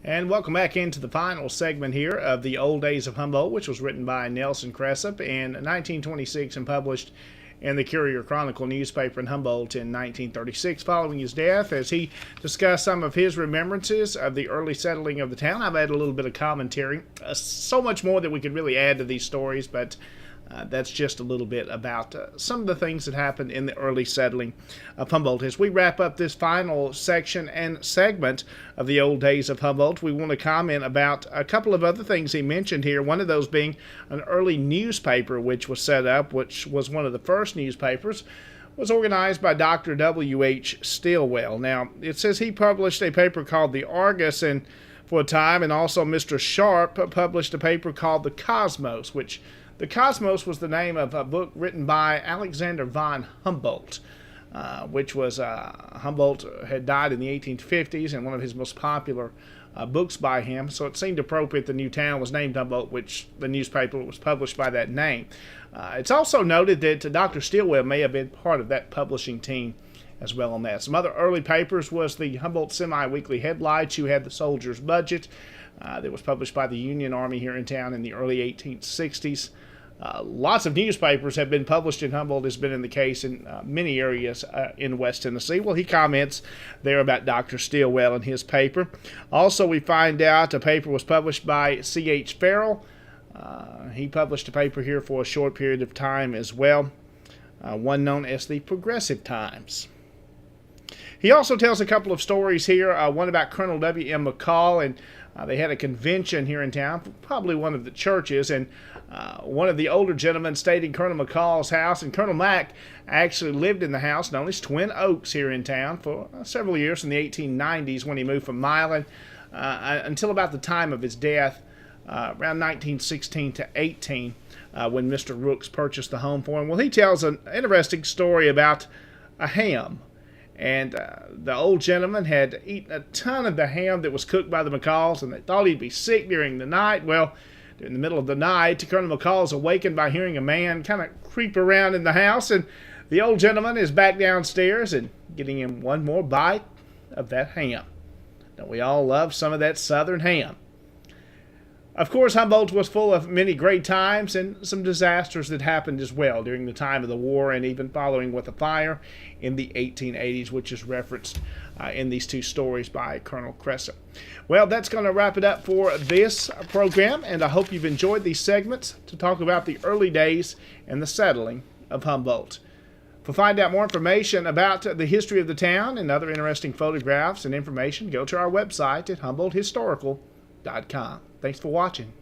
And welcome back into the final segment here of The Old Days of Humboldt, which was written by Nelson Cressup in 1926 and published in the Courier Chronicle newspaper in Humboldt in 1936 following his death. As he discussed some of his remembrances of the early settling of the town, I've added a little bit of commentary. So much more that we could really add to these stories, but that's just a little bit about some of the things that happened in the early settling of Humboldt. As we wrap up this final section and segment of the old days of Humboldt, we want to comment about a couple of other things he mentioned here, one of those being an early newspaper which was set up, which was one of the first newspapers, was organized by Dr. W.H. Stillwell. Now, it says he published a paper called the Argus and for a time, and also Mr. Sharp published a paper called the Cosmos, which the Cosmos was the name of a book written by Alexander von Humboldt, which was Humboldt had died in the 1850s, and one of his most popular books by him. So it seemed appropriate the new town was named Humboldt, which the newspaper was published by that name. It's also noted that Dr. Stillwell may have been part of that publishing team as well on that. Some other early papers was the Humboldt Semi-Weekly Headlights. You had the Soldier's Budget that was published by the Union Army here in town in the early 1860s. Lots of newspapers have been published in Humboldt, has been in the case in many areas in West Tennessee. Well, he comments there about Dr. Stillwell and his paper. Also, we find out a paper was published by C.H. Farrell. He published a paper here for a short period of time as well, one known as the Progressive Times. He also tells a couple of stories here, one about Colonel W.M. McCall, and they had a convention here in town, probably one of the churches, and one of the older gentlemen stayed in Colonel McCall's house, and Colonel Mack actually lived in the house known as Twin Oaks here in town for several years in the 1890s when he moved from Milan until about the time of his death, around 1916 to 18, when Mr. Rooks purchased the home for him. Well, he tells an interesting story about a ham. And the old gentleman had eaten a ton of the ham that was cooked by the McCalls, and they thought he'd be sick during the night. Well, during the middle of the night, Colonel McCall is awakened by hearing a man kind of creep around in the house, and the old gentleman is back downstairs and getting him one more bite of that ham. Don't we all love some of that southern ham? Of course, Humboldt was full of many great times and some disasters that happened as well during the time of the war and even following with the fire in the 1880s, which is referenced in these two stories by Colonel Cressup. Well, that's going to wrap it up for this program, and I hope you've enjoyed these segments to talk about the early days and the settling of Humboldt. To find out more information about the history of the town and other interesting photographs and information, go to our website at HumboldtHistorical.com. Thanks for watching.